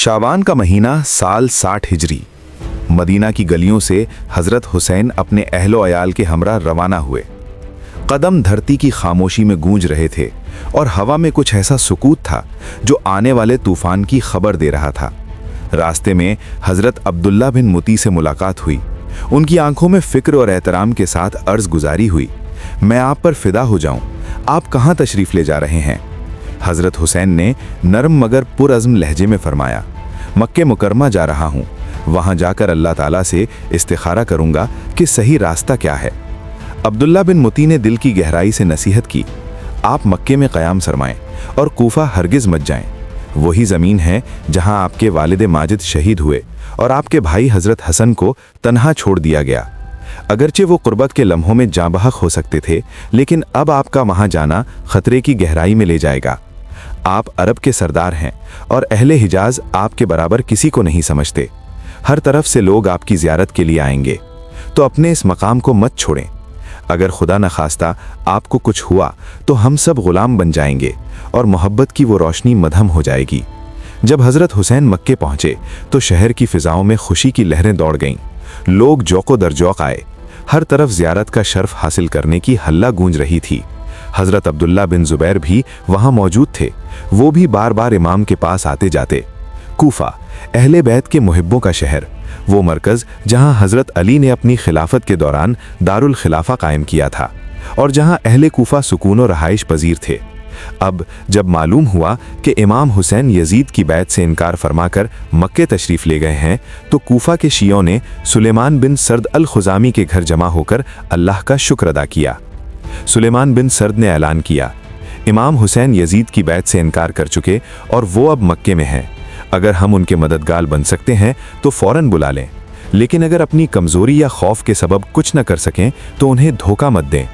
शाबान का महीना साल 60 हिजरी। मदीना की गलियों से हजरत हुसैन अपने अहलो अयाल के हमरा रवाना हुए। कदम धरती की खामोशी में गूंज रहे थे और हवा में कुछ ऐसा सुकूत था जो आने वाले तूफान की खबर दे रहा था। रास्ते में हजरत अब्दुल्ला बिन मुती से मुलाकात हुई। उनकी आंखों में फिक्र और एहतराम के साथ अर्ज गुजारी हुई, मैं आप पर फिदा हो जाऊं, आप कहाँ तशरीफ़ ले जा रहे हैं? हजरत हुसैन ने नरम मगर पुरअज़्म लहजे में फरमाया, मक्के मुकरमा जा रहा हूँ, वहाँ जाकर अल्लाह ताला से इस्तिखारा करूँगा कि सही रास्ता क्या है। अब्दुल्ला बिन मुती ने दिल की गहराई से नसीहत की, आप मक्के में क़याम सरमाएं और कूफा हरगिज़ मत जाएं। वही ज़मीन है जहाँ आपके वालिद माजिद शहीद हुए और आपके भाई हज़रत हसन को तन्हा छोड़ दिया गया। अगरचे वो कुर्बत के लम्हों में जाँ बहक हो सकते थे, लेकिन अब आपका वहाँ जाना खतरे की गहराई में ले जाएगा। आप अरब के सरदार हैं और अहले हिजाज आपके बराबर किसी को नहीं समझते। हर तरफ से लोग आपकी ज़ियारत के लिए आएंगे, तो अपने इस मकाम को मत छोड़ें। अगर खुदा न खास्ता आपको कुछ हुआ तो हम सब गुलाम बन जाएंगे और मोहब्बत की वो रोशनी मधम हो जाएगी। जब हज़रत हुसैन मक्के पहुँचे तो शहर की फ़िज़ाओं में खुशी की लहरें दौड़ गईं। लोग जौक़ो दर जौक़ आए। हर तरफ ज़ियारत का शर्फ हासिल करने की हल्ला गूंज रही थी। हज़रत अब्दुल्ला बिन ज़ुबैर भी वहाँ मौजूद थे। वो भी बार बार इमाम के पास आते जाते। कूफा, अहले बैत के मुहिब्बों का शहर, वो मरकज़ जहाँ हज़रत अली ने अपनी खिलाफत के दौरान दारुल खिलाफा कायम किया था और जहाँ अहले कूफा सुकून और रहाइश पजीर थे। अब जब मालूम हुआ कि इमाम हुसैन यजीद की बैत से इनकार फरमाकर मक्के तशरीफ़ ले गए हैं, तो कूफा के शियों ने सुलेमान बिन सर्द अल खुजामी के घर जमा होकर अल्लाह का शुक्र अदा किया। सुलेमान बिन सर्द ने ऐलान किया, इमाम हुसैन यजीद की बैत से इनकार कर चुके और वो अब मक्के में हैं। अगर हम उनके मददगार बन सकते हैं तो फ़ौरन बुला लें, लेकिन अगर अपनी कमज़ोरी या खौफ के सबब कुछ न कर सकें तो उन्हें धोखा मत दें।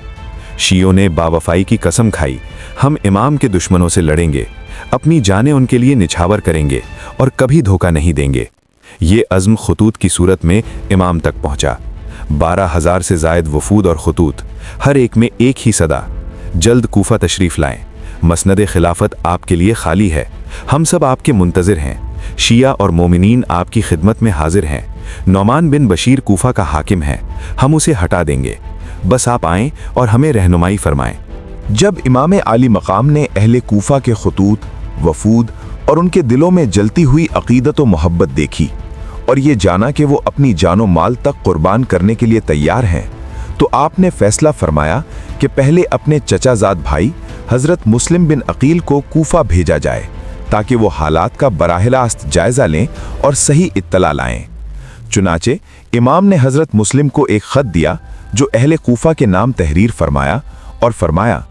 शियों ने बावफ़ाई की कसम खाई, हम इमाम के दुश्मनों से लड़ेंगे, अपनी जानें उनके लिए निछावर करेंगे और कभी धोखा नहीं देंगे। ये अज़्म खतूत की सूरत में इमाम तक पहुँचा। 12,000 से ज़ायद वफूद और खतूत, हर एक में एक ही सदा, जल्द कूफा तशरीफ़ लाएं, मसनद खिलाफत आपके लिए खाली है, हम सब आपके मुंतज़िर हैं। शिया और मोमिनीन आपकी खिदमत में हाजिर हैं। नौमान बिन बशीर कूफा का हाकिम है, हम उसे हटा देंगे, बस आप आएँ और हमें रहनुमाई फरमाएं। जब इमाम आली मकाम ने अहले कूफा के खतूत, वफूद और उनके दिलों में जलती हुई अक़ीदत व मोहब्बत देखी और ये जाना कि वो अपनी जानो माल तक कुर्बान करने के लिए तैयार हैं, तो आपने फैसला फरमाया कि पहले अपने चचाजाद भाई हज़रत मुस्लिम बिन अकील को कूफा भेजा जाए ताकि वो हालात का बराह-ए-रास्त जायज़ा लें और सही इत्तला लाएं। चुनाचे इमाम ने हज़रत मुस्लिम को एक ख़त दिया जो अहले कूफा के नाम तहरीर फरमाया और फरमाया,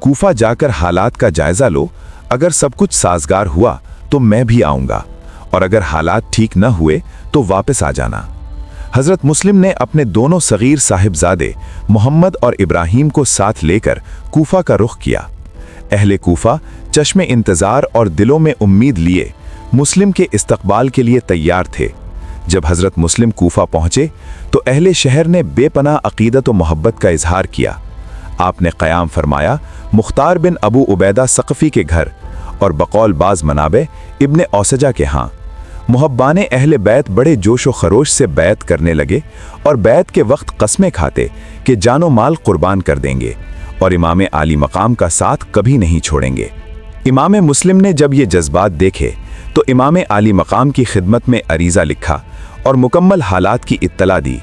कूफा जाकर हालात का जायज़ा लो, अगर सब कुछ साजगार हुआ तो मैं भी आऊँगा और अगर हालात ठीक न हुए तो वापस आ जाना। हज़रत मुस्लिम ने अपने दोनों सगीर साहिबजादे मोहम्मद और इब्राहीम को साथ लेकर कूफा का रुख किया। अहले कूफा चश्मे इंतज़ार और दिलों में उम्मीद लिए मुस्लिम के इस्तकबाल के लिए तैयार थे। जब हज़रत मुस्लिम कूफा पहुँचे तो अहले शहर ने बेपनाह अक़ीदत व मोहब्बत का इजहार किया। आपने क़याम फरमाया मुख्तार बिन अबू उबैदा सक़फ़ी के घर और बकौल बाज़ मनाबे इब्ने औसजा के यहाँ। मुहब्बाने अहले बैत बड़े जोश व खरोश से बैत करने लगे और बैत के वक्त कस्में खाते कि जानो माल कुर्बान कर देंगे और इमाम आली मकाम का साथ कभी नहीं छोड़ेंगे। इमाम मुस्लिम ने जब ये जज्बात देखे तो इमाम आली मकाम की खिदमत में अरीज़ा लिखा और मुकम्मल हालात की इत्तला दी।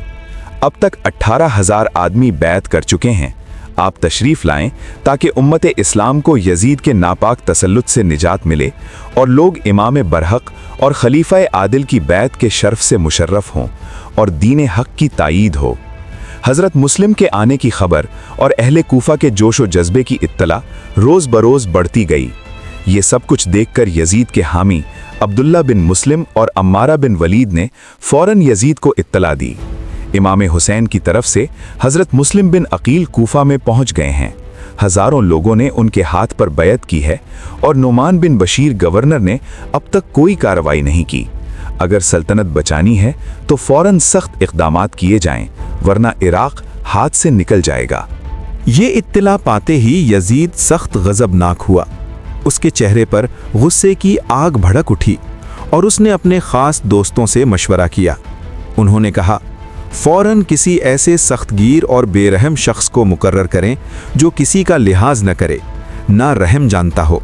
अब तक 18,000 आदमी बैत कर चुके हैं, आप तशरीफ़ लाएं ताकि उम्मत इस्लाम को यजीद के नापाक तसल्लुत से निजात मिले और लोग इमाम बरहक और खलीफा आदिल की बैत के शर्फ से मुशर्रफ हों और दीन हक की तायीद हो। हज़रत मुस्लिम के आने की खबर और अहले कूफा के जोश व जज्बे की इत्तला रोज़ बरोज़ बढ़ती गई। ये सब कुछ देखकर यजीद के हामी अब्दुल्ला बिन मुस्लिम और अम्मारा बिन वलीद ने फ़ौरन यजीद को इत्तला दी। इमाम हुसैन की तरफ से हज़रत मुस्लिम बिन अकील कूफा में पहुँच गए हैं। हज़ारों लोगों ने उनके हाथ पर बैत की है और नौमान बिन बशीर गवर्नर ने अब तक कोई कार्रवाई नहीं की। अगर सल्तनत बचानी है तो फ़ौरन सख्त इक़दामात किए जाएं, वरना इराक़ हाथ से निकल जाएगा। ये इत्तला पाते ही यजीद सख्त गज़बनाक हुआ। उसके चेहरे पर गुस्से की आग भड़क उठी اور اس نے اپنے خاص دوستوں سے مشورہ کیا۔ انہوں نے کہا، فوراً کسی ایسے سخت گیر اور بے رحم شخص کو مقرر کریں جو کسی کا لحاظ نہ کرے، نہ رحم جانتا ہو۔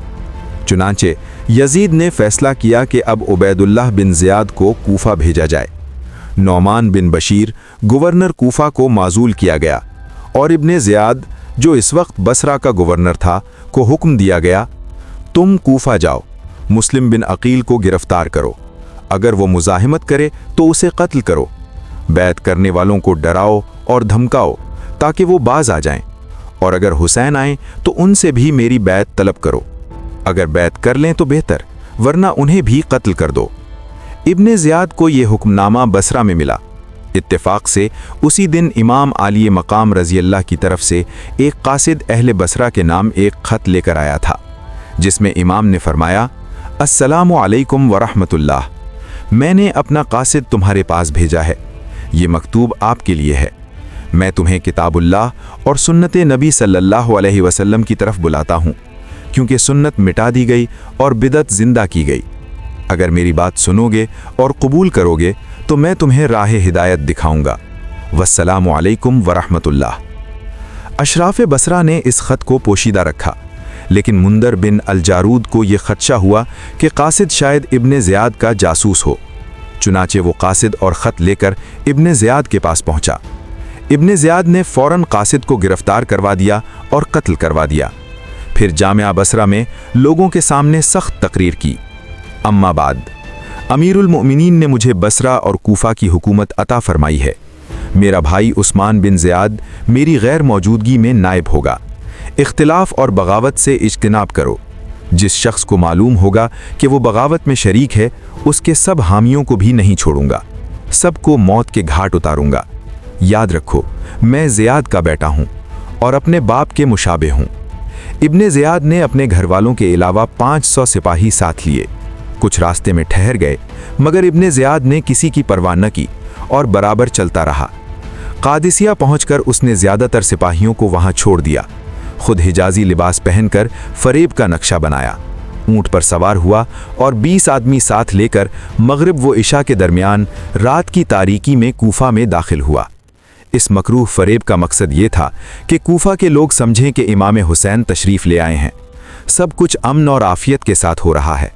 چنانچہ یزید نے فیصلہ کیا کہ اب عبید اللہ بن زیاد کو کوفہ بھیجا جائے۔ نعمان بن بشیر گورنر کوفہ کو معزول کیا گیا اور ابن زیاد جو اس وقت بصرہ کا گورنر تھا کو حکم دیا گیا، تم کوفہ جاؤ، مسلم بن عقیل کو گرفتار کرو، اگر وہ مزاحمت کرے تو اسے قتل کرو، بیعت کرنے والوں کو ڈراؤ اور دھمکاؤ تاکہ وہ باز آ جائیں، اور اگر حسین آئیں تو ان سے بھی میری بیعت طلب کرو، اگر بیعت کر لیں تو بہتر، ورنہ انہیں بھی قتل کر دو۔ ابن زیاد کو یہ حکم نامہ بصرہ میں ملا۔ اتفاق سے اسی دن امام عالی مقام رضی اللہ کی طرف سے ایک قاصد اہل بصرہ کے نام ایک خط لے کر آیا تھا، جس میں امام نے فرمایا، السلام علیکم ورحمۃ اللہ، میں نے اپنا قاصد تمہارے پاس بھیجا ہے، یہ مکتوب آپ کے لیے ہے، میں تمہیں کتاب اللہ اور سنت نبی صلی اللہ علیہ وسلم کی طرف بلاتا ہوں، کیونکہ سنت مٹا دی گئی اور بدعت زندہ کی گئی۔ اگر میری بات سنو گے اور قبول کرو گے تو میں تمہیں راہ ہدایت دکھاؤں گا۔ والسلام علیکم ورحمۃ اللہ۔ اشراف بصرہ نے اس خط کو پوشیدہ رکھا، لیکن مندر بن الجارود کو یہ خدشہ ہوا کہ قاصد شاید ابن زیاد کا جاسوس ہو، چنانچہ وہ قاصد اور خط لے کر ابن زیاد کے پاس پہنچا۔ ابن زیاد نے فوراً قاصد کو گرفتار کروا دیا اور قتل کروا دیا، پھر جامعہ بصرہ میں لوگوں کے سامنے سخت تقریر کی، اما بعد، امیر المؤمنین نے مجھے بصرہ اور کوفہ کی حکومت عطا فرمائی ہے، میرا بھائی عثمان بن زیاد میری غیر موجودگی میں نائب ہوگا، اختلاف اور بغاوت سے اجتناب کرو، جس شخص کو معلوم ہوگا کہ وہ بغاوت میں شریک ہے اس کے سب حامیوں کو بھی نہیں چھوڑوں گا، سب کو موت کے گھاٹ اتاروں گا، یاد رکھو میں زیاد کا بیٹا ہوں اور اپنے باپ کے مشابہ ہوں۔ ابن زیاد نے اپنے گھر والوں کے علاوہ 500 سپاہی ساتھ لیے، کچھ راستے میں ٹھہر گئے مگر ابن زیاد نے کسی کی پرواہ نہ کی اور برابر چلتا رہا۔ قادسیہ پہنچ کر اس نے زیادہ تر سپاہیوں کو وہاں چھوڑ دیا، خود حجازی لباس پہن کر فریب کا نقشہ بنایا، اونٹ پر سوار ہوا اور 20 آدمی ساتھ لے کر مغرب و عشاء کے درمیان رات کی تاریکی میں کوفہ میں داخل ہوا۔ اس مکروہ فریب کا مقصد یہ تھا کہ کوفہ کے لوگ سمجھیں کہ امام حسین تشریف لے آئے ہیں، سب کچھ امن اور عافیت کے ساتھ ہو رہا ہے،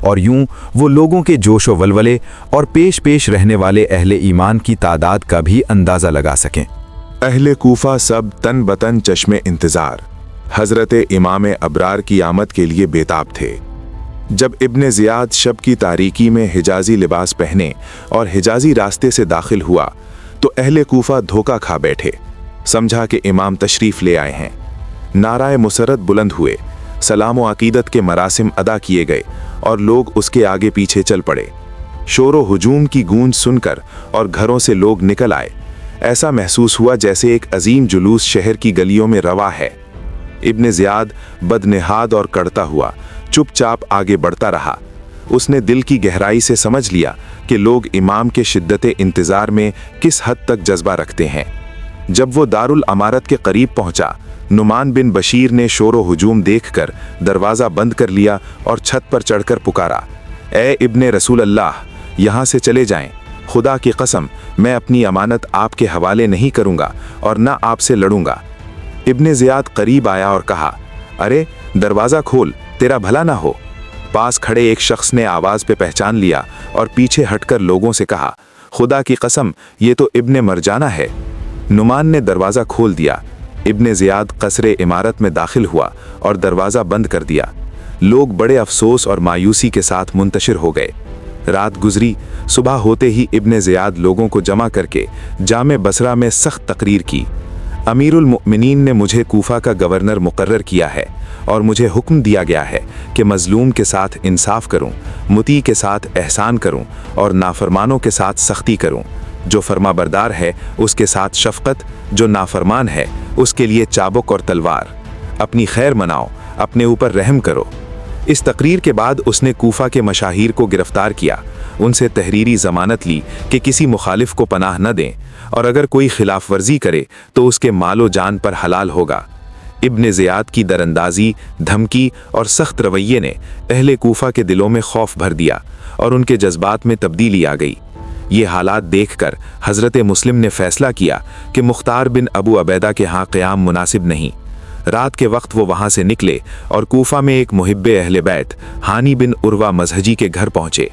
اور یوں وہ لوگوں کے جوش و ولولے اور پیش رہنے والے اہل ایمان کی تعداد کا بھی اندازہ لگا سکیں۔ اہل کوفہ سب تن بتن چشم انتظار حضرت امام ابرار کی آمد کے لیے بےتاب تھے۔ جب ابن زیاد شب کی تاریکی میں حجازی لباس پہنے اور حجازی راستے سے داخل ہوا تو اہل کوفہ دھوکا کھا بیٹھے، سمجھا کہ امام تشریف لے آئے ہیں۔ نعرہ مسرت بلند ہوئے، سلام و عقیدت کے مراسم ادا کیے گئے اور لوگ اس کے آگے پیچھے چل پڑے۔ شور و ہجوم کی گونج سن کر اور گھروں سے لوگ نکل آئے، ایسا محسوس ہوا جیسے ایک عظیم جلوس شہر کی گلیوں میں رواں ہے۔ ابن زیاد بدنہاد اور کڑتا ہوا چپ چاپ آگے بڑھتا رہا۔ اس نے دل کی گہرائی سے سمجھ لیا کہ لوگ امام کے شدت انتظار میں کس حد تک جذبہ رکھتے ہیں۔ جب وہ دارالامارت کے قریب پہنچا، نعمان بن بشیر نے شور و ہجوم دیکھ کر دروازہ بند کر لیا اور چھت پر چڑھ کر پکارا، اے ابن رسول اللہ، یہاں سے چلے جائیں، خدا کی قسم میں اپنی امانت آپ کے حوالے نہیں کروں گا اور نہ آپ سے لڑوں گا۔ ابن زیاد قریب آیا اور کہا، ارے دروازہ کھول، تیرا بھلا نہ ہو۔ پاس کھڑے ایک شخص نے آواز پہ پہچان لیا اور پیچھے ہٹ کر لوگوں سے کہا، خدا کی قسم یہ تو ابن مرجانہ ہے۔ نعمان نے دروازہ کھول دیا۔ ابن زیاد قصر عمارت میں داخل ہوا اور دروازہ بند کر دیا۔ لوگ بڑے افسوس اور مایوسی کے ساتھ منتشر ہو گئے۔ رات گزری، صبح ہوتے ہی ابن زیاد لوگوں کو جمع کر کے جامع بصرہ میں سخت تقریر کی، امیر المؤمنین نے مجھے کوفہ کا گورنر مقرر کیا ہے اور مجھے حکم دیا گیا ہے کہ مظلوم کے ساتھ انصاف کروں، مطیع کے ساتھ احسان کروں اور نافرمانوں کے ساتھ سختی کروں۔ جو فرما بردار ہے اس کے ساتھ شفقت، جو نافرمان ہے اس کے لیے چابک اور تلوار۔ اپنی خیر مناؤ، اپنے اوپر رحم کرو۔ اس تقریر کے بعد اس نے کوفہ کے مشاہیر کو گرفتار کیا، ان سے تحریری ضمانت لی کہ کسی مخالف کو پناہ نہ دیں اور اگر کوئی خلاف ورزی کرے تو اس کے مال و جان پر حلال ہوگا۔ ابن ज़ियाद की दरअंदाजी, धमकी और सख्त रवैये ने अहले कूफा के दिलों में खौफ भर दिया और उनके जज्बात में तब्दीली आ गई। ये हालात देखकर हज़रत मुस्लिम ने फैसला किया कि मुख्तार बिन अबू अबैदा के यहाँ क़याम मुनासिब नहीं। रात के वक्त वो वहाँ से निकले और कूफा में एक मुहिब्बे अहले बैत हानी बिन उर्वा मजहजी के घर पहुँचे।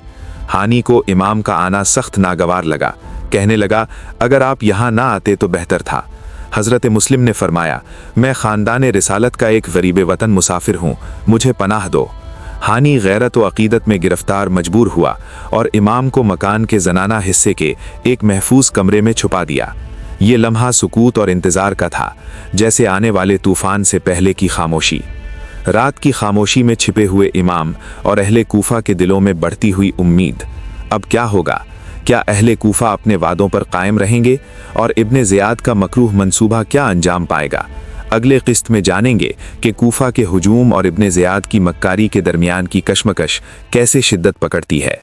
हानी को इमाम का आना सख्त नागवार लगा। कहने लगा, अगर आप यहाँ ना आते तो बेहतर था। हज़रत मुस्लिम ने फरमाया, मैं ख़ानदान रिसालत का एक गरीब वतन मुसाफिर हूँ, मुझे पनाह दो। हानी गैरत व अक़ीदत में गिरफ्तार मजबूर हुआ और इमाम को मकान के जनाना हिस्से के एक महफूज कमरे में छुपा दिया। ये लम्हा सुकूत और इंतज़ार का था, जैसे आने वाले तूफ़ान से पहले की खामोशी। रात की खामोशी में छिपे हुए इमाम और अहले कूफा के दिलों में बढ़ती हुई उम्मीद। अब क्या होगा? क्या अहले कूफा अपने वादों पर कायम रहेंगे और इब्न ज़ियाद का मकरूह मंसूबा क्या अंजाम पाएगा? अगले किस्त में जानेंगे कि कूफा के हुजूम और इब्न ज़ियाद की मक्कारी के दरमियान की कशमकश कैसे शिद्दत पकड़ती है।